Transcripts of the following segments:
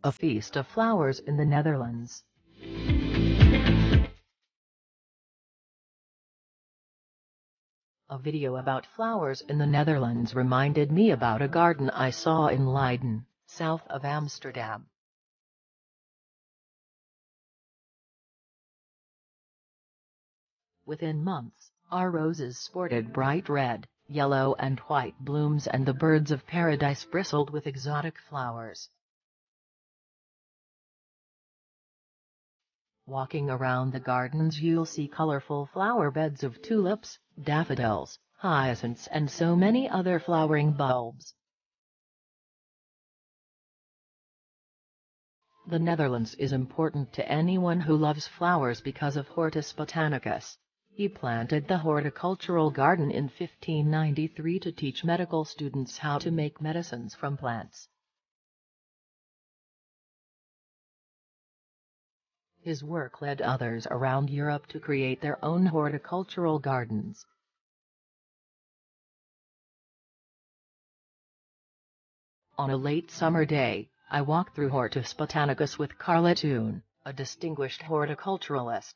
A feast of flowers in the Netherlands. A video about flowers in the Netherlands reminded me about a garden I saw in Leiden, south of Amsterdam. Within months, our roses sported bright red, yellow and white blooms, and the birds of paradise bristled with exotic flowers. Walking around the gardens, you'll see colorful flower beds of tulips, daffodils, hyacinths, and so many other flowering bulbs. The Netherlands is important to anyone who loves flowers because of Hortus Botanicus. He planted the horticultural garden in 1593 to teach medical students how to make medicines from plants. His work led others around Europe to create their own horticultural gardens. On a late summer day, I walked through Hortus Botanicus with Carla Teune, a distinguished horticulturalist.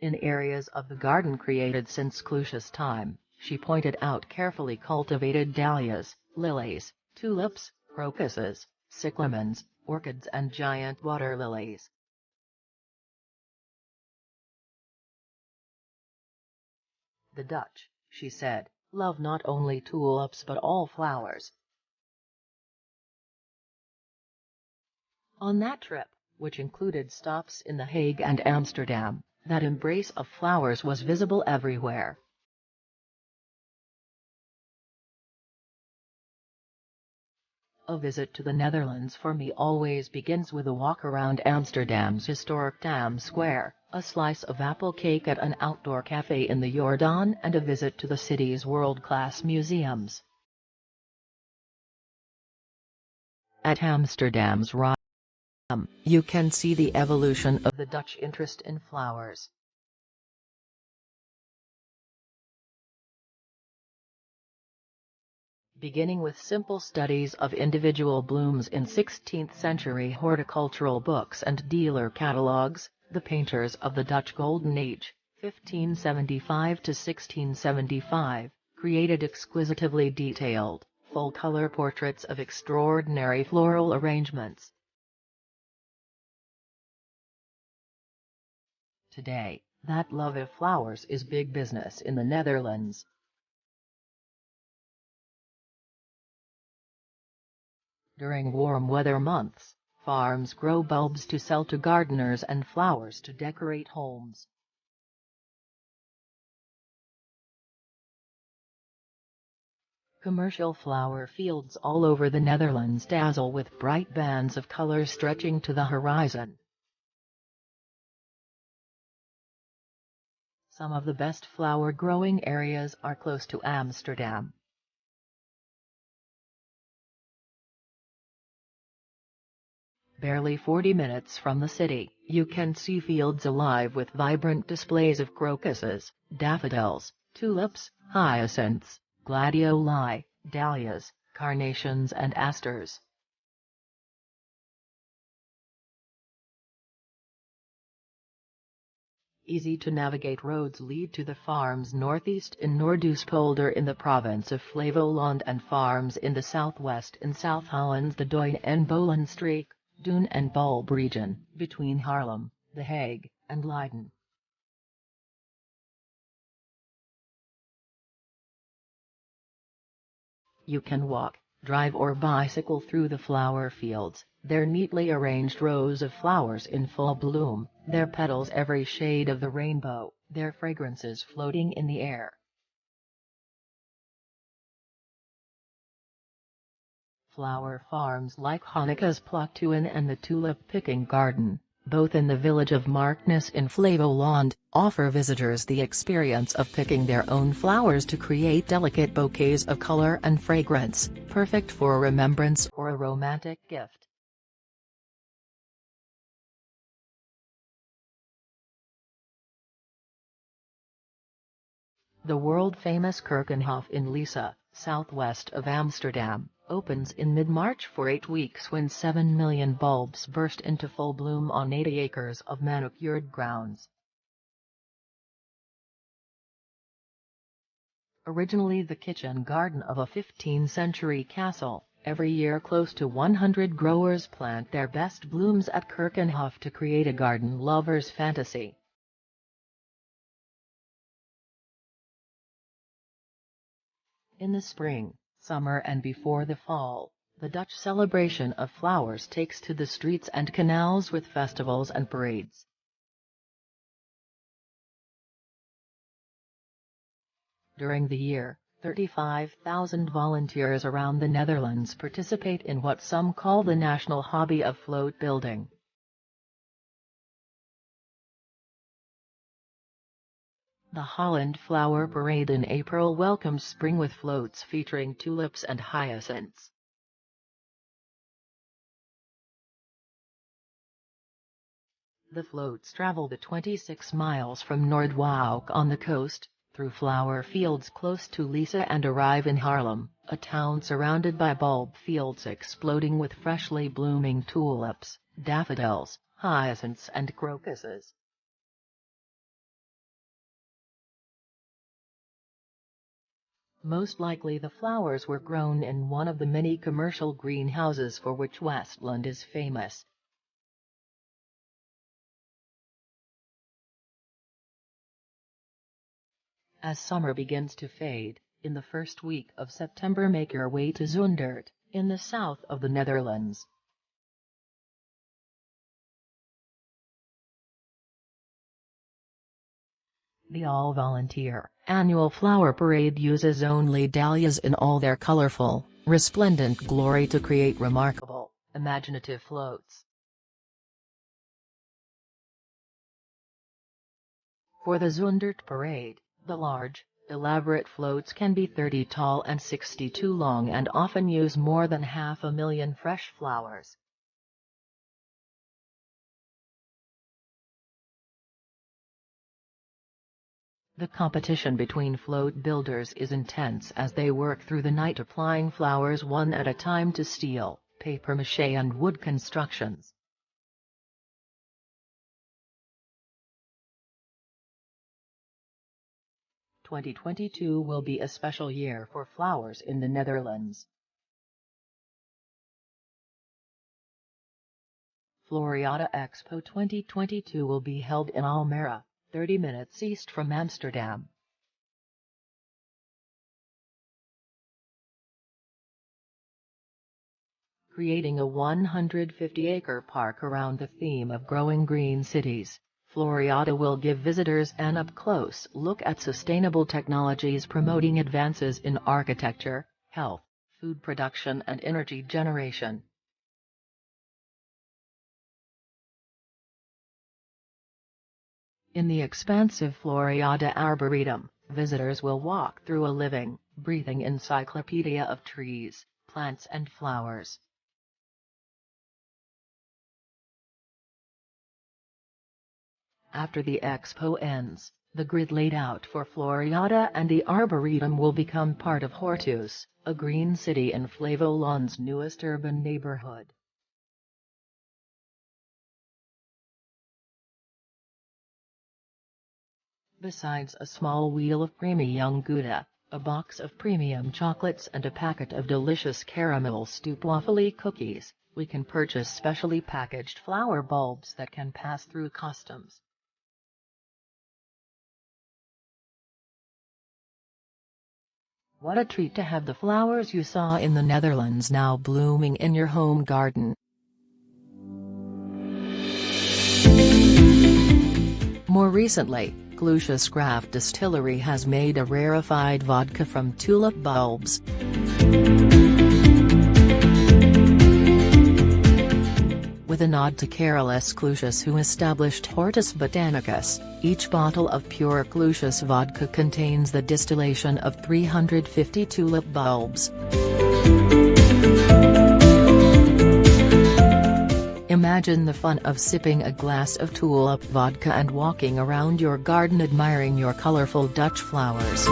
In areas of the garden created since Clusius' time, she pointed out carefully cultivated dahlias, lilies, tulips, crocuses, cyclamens, orchids, and giant water lilies. The Dutch, she said, love not only tulips but all flowers. On that trip, which included stops in The Hague and Amsterdam, that embrace of flowers was visible everywhere. A visit to the Netherlands for me always begins with a walk around Amsterdam's historic Dam Square, a slice of apple cake at an outdoor cafe in the Jordaan, and a visit to the city's world-class museums. At Amsterdam's Rijksmuseum, you can see the evolution of the Dutch interest in flowers. Beginning with simple studies of individual blooms in 16th-century horticultural books and dealer catalogues, the painters of the Dutch Golden Age, 1575 to 1675, created exquisitely detailed, full-color portraits of extraordinary floral arrangements. Today, that love of flowers is big business in the Netherlands. During warm weather months, farms grow bulbs to sell to gardeners and flowers to decorate homes. Commercial flower fields all over the Netherlands dazzle with bright bands of color stretching to the horizon. Some of the best flower-growing areas are close to Amsterdam. Barely 40 minutes from the city, you can see fields alive with vibrant displays of crocuses, daffodils, tulips, hyacinths, gladioli, dahlias, carnations, and asters. Easy-to-navigate roads lead to the farms northeast in Noordoostpolder in the province of Flevoland and farms in the southwest in South Holland's the Duin en Bolenstreek, Dune and Bulb region, between Haarlem, The Hague, and Leiden. You can walk, drive or bicycle through the flower fields, their neatly arranged rows of flowers in full bloom, their petals every shade of the rainbow, their fragrances floating in the air. Flower farms like Honeka's Pluktuin and the Tulip Picking Garden, both in the village of Markness in Flevoland, offer visitors the experience of picking their own flowers to create delicate bouquets of color and fragrance, perfect for a remembrance or a romantic gift. The world-famous Keukenhof in Lisse, southwest of Amsterdam, opens in mid-March for 8 weeks when 7 million bulbs burst into full bloom on 80 acres of manicured grounds. Originally the kitchen garden of a 15th-century castle, every year close to 100 growers plant their best blooms at Keukenhof to create a garden lover's fantasy. In the spring, summer and before the fall, the Dutch celebration of flowers takes to the streets and canals with festivals and parades. During the year, 35,000 volunteers around the Netherlands participate in what some call the national hobby of float building. The Holland Flower Parade in April welcomes spring with floats featuring tulips and hyacinths. The floats travel the 26 miles from Noordwijk on the coast, through flower fields close to Lisse and arrive in Haarlem, a town surrounded by bulb fields exploding with freshly blooming tulips, daffodils, hyacinths and crocuses. Most likely the flowers were grown in one of the many commercial greenhouses for which Westland is famous. As summer begins to fade, in the first week of September make your way to Zundert, in the south of the Netherlands. The all-volunteer, annual flower parade uses only dahlias in all their colorful, resplendent glory to create remarkable, imaginative floats. For the Zundert parade, the large, elaborate floats can be 30 tall and 62 long and often use more than 500,000 fresh flowers. The competition between float builders is intense as they work through the night applying flowers one at a time to steel, papier-mâché and wood constructions. "2022 will be a special year for flowers in the Netherlands. Floriade Expo 2022 will be held in Almere, 30 minutes east from Amsterdam. Creating a 150-acre park around the theme of growing green cities, Floriade will give visitors an up-close look at sustainable technologies promoting advances in architecture, health, food production and energy generation. In the expansive Floriade Arboretum, visitors will walk through a living, breathing encyclopedia of trees, plants and flowers. After the expo ends, the grid laid out for Floriade and the Arboretum will become part of Hortus, a green city in Flevoland's newest urban neighborhood. Besides a small wheel of creamy young Gouda, a box of premium chocolates and a packet of delicious caramel stroopwafel cookies, we can purchase specially packaged flower bulbs that can pass through customs. What a treat to have the flowers you saw in the Netherlands now blooming in your home garden. More recently, Clusius Craft Distillery has made a rarefied vodka from tulip bulbs. With a nod to Carolus Clusius, who established Hortus Botanicus, each bottle of pure Clusius vodka contains the distillation of 350 tulip bulbs. Imagine the fun of sipping a glass of tulip vodka and walking around your garden admiring your colorful Dutch flowers.